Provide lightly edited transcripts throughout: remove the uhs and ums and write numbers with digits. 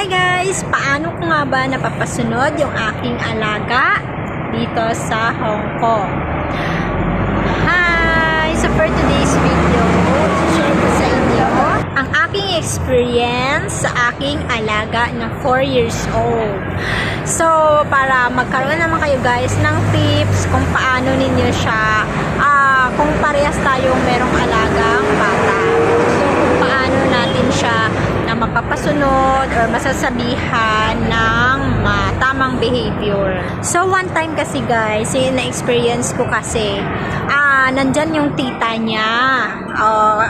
Hi guys! Paano ko nga ba napapasunod yung aking alaga dito sa Hong Kong? Hi! So for today's video, share ko sa inyo ang aking experience sa aking alaga na 4 years old. So para magkaroon naman kayo guys ng tips kung paano ninyo siya, kung parehas tayong merong alagang bata. So kung paano natin siya na mapapasunod or masasabihan ng tamang behavior. So one time kasi guys, yung na-experience ko kasi, nandyan yung tita niya.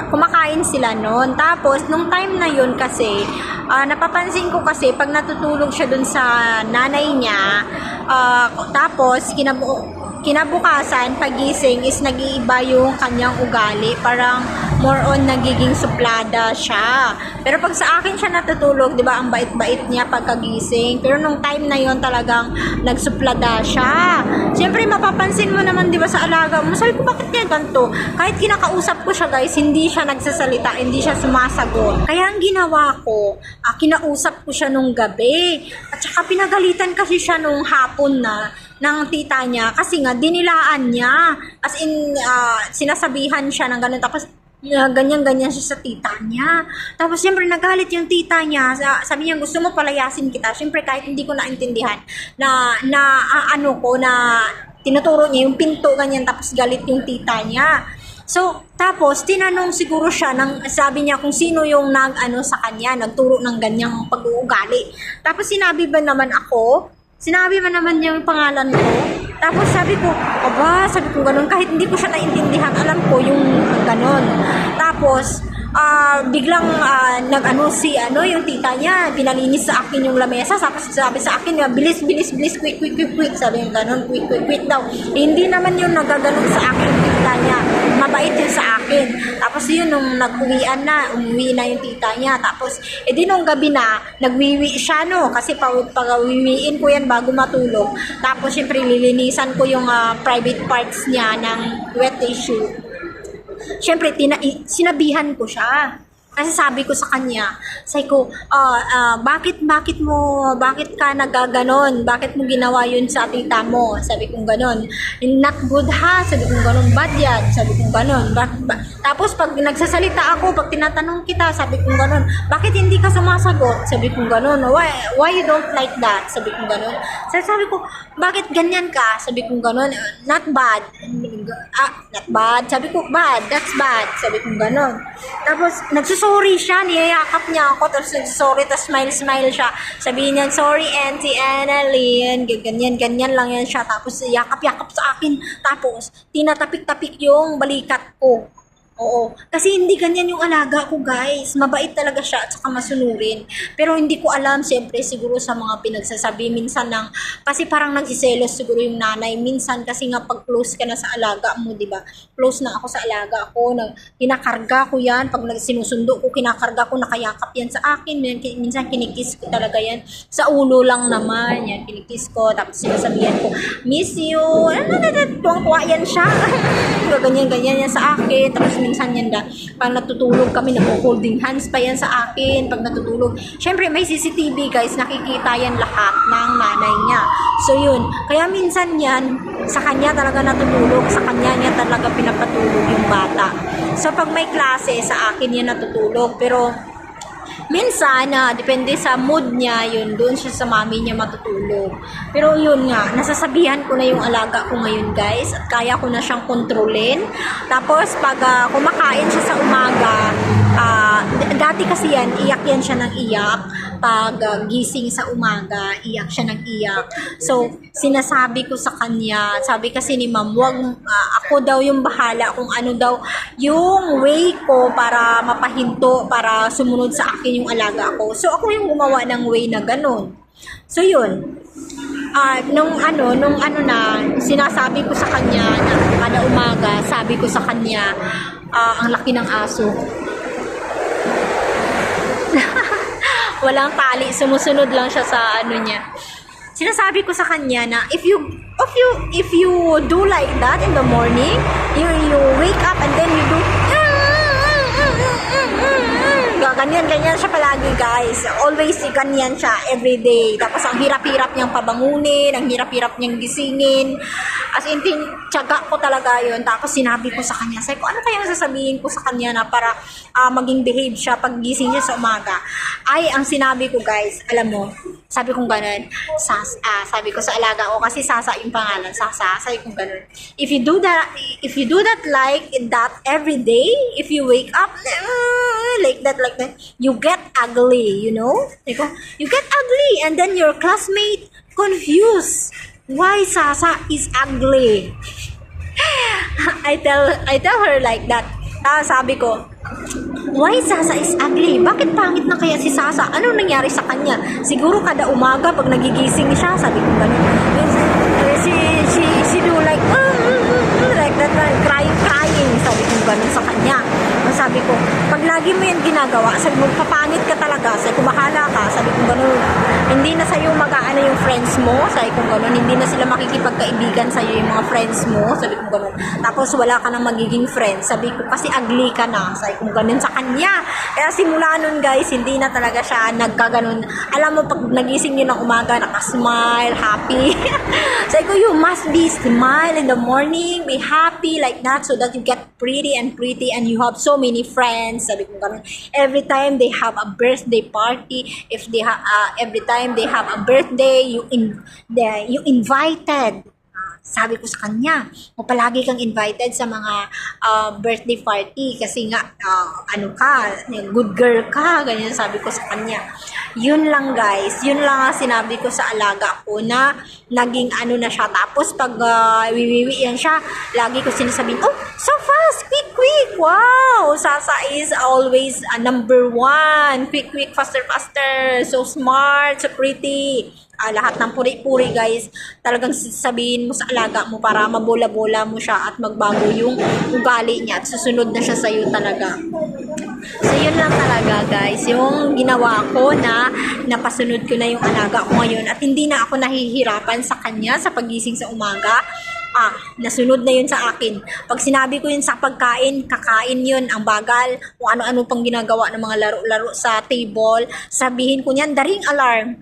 Kumakain sila noon. Tapos nung time na yun kasi, napapansin ko kasi pag natutulog siya dun sa nanay niya, tapos kinabukasan, pagising is nag-iiba yung kanyang ugali. Parang more on nagiging suplada siya. Pero pag sa akin siya natutulog, di ba, ang bait-bait niya pagkagising. Pero nung time na yon talagang nagsuplada siya. Siyempre, mapapansin mo naman, di ba, sa alaga mo. Sabi ko, bakit niya ganito? Kahit kinakausap ko siya, guys, hindi siya nagsasalita, hindi siya sumasagot. Kaya ang ginawa ko, kinausap ko siya nung gabi. At saka pinagalitan kasi siya nung hapon na ng tita niya kasi nga dinilaan niya, as in sinasabihan siya ng ganun, tapos ganyan-ganyan siya sa tita niya. Tapos siyempre nagalit yung tita niya, sabi niya gusto mo palayasin kita. Siyempre kahit hindi ko naintindihan na tinuturo niya yung pinto ganyan, tapos galit yung tita niya. So, tapos, tinanong siguro siya, sabi niya kung sino yung sa kanya, nagturo ng ganyang pag-uugali. Tapos sinabi ba naman yung pangalan ko. Tapos sabi ko ganun, kahit hindi ko siya naintindihan, alam ko yung ganun. Tapos, biglang yung tita niya, pinalinis sa akin yung lamesa, tapos sabi sa akin, bilis, quick, sabi yung ganun, quick daw. Hindi naman yung nagaganon sa akin yung tita niya, mabait yun sa akin. Tapos yun, nung umuwi na yung tita niya, tapos, nung gabi na, nagwiwi siya, kasi pag-wiwiin ko yan bago matulog. Tapos, syempre, lilinisan ko yung private parts niya ng wet tissue. Siyempre, sinabihan ko siya. Kasi sabi ko sa kanya, bakit ka nagaganon? Bakit mo ginawa yun sa tita mo? Sabi kong ganon. Not good ha? Sabi kong ganon. Bad yan? Sabi kong ganon. Tapos pag nagsasalita ako, pag tinatanong kita, sabi kong ganon. Bakit hindi ka sumasagot? Sabi kong ganon. Why you don't like that? Sabi kong ganon. Sabi ko, bakit ganyan ka? Sabi kong ganon. Not bad. Not bad. Sabi ko, bad. That's bad. Sabi kong ganon. Tapos, nagsusorry siya, niyayakap niya ako, tapos nagsusorry, tapos smile siya. Sabihin niya, sorry Auntie Annalyn, ganyan lang yan siya. Tapos, yakap sa akin. Tapos, tinatapik-tapik yung balikat ko. Oo. Kasi hindi ganyan yung alaga ko, guys. Mabait talaga siya at saka masunurin. Pero hindi ko alam, siyempre, siguro sa mga pinagsasabi. Minsan kasi parang nagsiselos siguro yung nanay. Minsan kasi nga pag close ka na sa alaga mo, di ba? Close na ako sa alaga ko. Kinakarga ko yan. Pag sinusundo ko, kinakarga ko, nakayakap yan sa akin. Minsan kinikis ko talaga yan. Sa ulo lang naman. Yan, kinikis ko. Tapos sinasabihan ko, miss you. Tuwang-tuwa yan siya. Ganyan yan sa akin. Tapos minsan yan pag natutulog kami, nag-holding hands pa yan sa akin pag natutulog. Syempre may CCTV guys, nakikita yan lahat ng nanay niya. So yun, kaya minsan yan sa kanya talaga natutulog, sa kanya niya talaga pinapatulog yung bata. So pag may klase, sa akin yan natutulog. Pero minsan, depende sa mood niya, yun, doon siya sa mami niya matutulog. Pero yun nga, nasasabihan ko na yung alaga ko ngayon guys, at kaya ko na siyang kontrolin. Tapos pag kumakain siya sa umaga, dati kasi yan, iyak yan siya ng iyak. Pag gising sa umaga, iyak siya ng iyak. So, sinasabi ko sa kanya, sabi kasi ni ma'am, ako daw yung bahala kung ano daw yung way ko para mapahinto, para sumunod sa akin yung alaga ko. So, ako yung gumawa ng way na ganun. So, yun. Nung sinasabi ko sa kanya na kada umaga, sabi ko sa kanya, ang laki ng aso. Walang tali, sumusunod lang siya sa niya. Sinasabi ko sa kanya na if you do like that in the morning, you wake up and then you do ganyan siya palagi, guys. Always ganyan siya, everyday. Tapos ang hirap-hirap niyang pabangunin, ang hirap-hirap niyang gisingin. As in, tiyaga ko talaga yun. Tapos sinabi ko sa kanya, sabi ko, ano kayang sasabihin ko sa kanya na para maging behave siya pag gising niya sa umaga? Ay, ang sinabi ko, guys, alam mo, sabi kong ganun, sabi ko sa alaga ko, kasi Sasa yung pangalan, Sasa, sabi kong ganun. If you do that like that every day, if you wake up like that, you get ugly, you know? You get ugly, and then your classmate confused why Sasa is ugly. I tell her like that. Sabi ko, why Sasa is ugly? Bakit pangit na kaya si Sasa? Ano nangyari sa kanya? Siguro kada umaga pag nagigising siya, sabi ko ganun. She do like that, crying. Sabi ko ganun sa kanya. Sabi ko, pag lagi mo yan ginagawa, sabi mo, papangit ka talaga. Sabi ko, bahala ka. Sabi ko ganun. Hindi na sa'yo mag-aano yung friends mo. Sabi ko ganun. Hindi na sila makikipagkaibigan sa'yo yung mga friends mo. Sabi ko ganun. Tapos wala ka nang magiging friends. Sabi ko, kasi ugly ka na. Sabi ko ganun sa kanya. Kaya simula nun, guys, hindi na talaga siya nagkaganon. Alam mo, pag nagising yun ng umaga, nakasmile, happy. Sabi ko, you must be smile in the morning, be happy like that so that you get pretty and you have so many friends. Sabi ko ganun. Every time they have a birthday party, if they every time they have a birthday, you invited. Sabi ko sa kanya, palagi kang invited sa mga birthday party kasi nga, ano ka, good girl ka, ganyan sabi ko sa kanya. Yun lang, guys, yun lang ang sinabi ko sa alaga ko na naging ano na siya. Tapos pag wiwiwi yan siya, lagi ko sinasabihin, oh, so fast, quick, wow, Sasa is always number 1, quick, faster, so smart, so pretty. Lahat ng puri-puri, guys, talagang sabihin mo sa alaga mo para mabola-bola mo siya at magbago yung ugali niya at susunod na siya sa'yo talaga. So, yun lang talaga, guys, yung ginawa ko na napasunod ko na yung alaga ko ngayon at hindi na ako nahihirapan sa kanya sa pagising sa umaga. Nasunod na yun sa akin. Pag sinabi ko yun sa pagkain, kakain yun, ang bagal, kung ano-ano pang ginagawa ng mga laro-laro sa table, sabihin ko niyan, the ring alarm.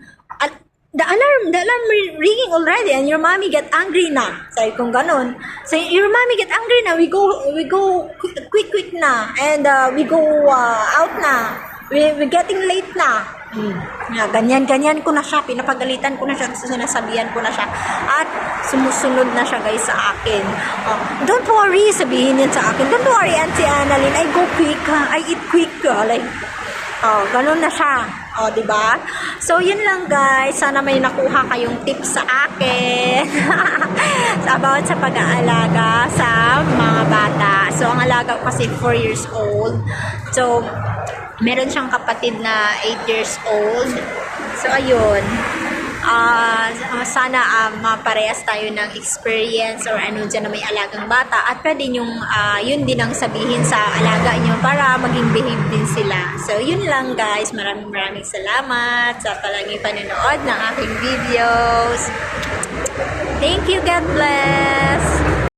The alarm ringing already and your mommy get angry na. Sabi kong ganun. So, your mommy get angry na, we go quick na, and we go out na. We're getting late na. Ganyan ko na siya, pinapagalitan ko na siya, sinasabihan ko na siya, at sumusunod na siya, guys, sa akin. Don't worry, sabihin yan sa akin. Don't worry, Auntie Annalyn, I go quick, I eat quick, like, ganun na siya. Diba? So, yun lang, guys. Sana may nakuha kayong tips sa akin about sa pag-aalaga sa mga bata. So, ang alaga ko kasi 4 years old. So, meron siyang kapatid na 8 years old. So, ayun. Sana maparehas tayo ng experience or ano dyan na may alagang bata at pwede yung yun din ang sabihin sa alaga nyo para maging behave din sila. So yun lang, guys, maraming salamat sa palaging panonood ng aking videos. Thank you, God bless.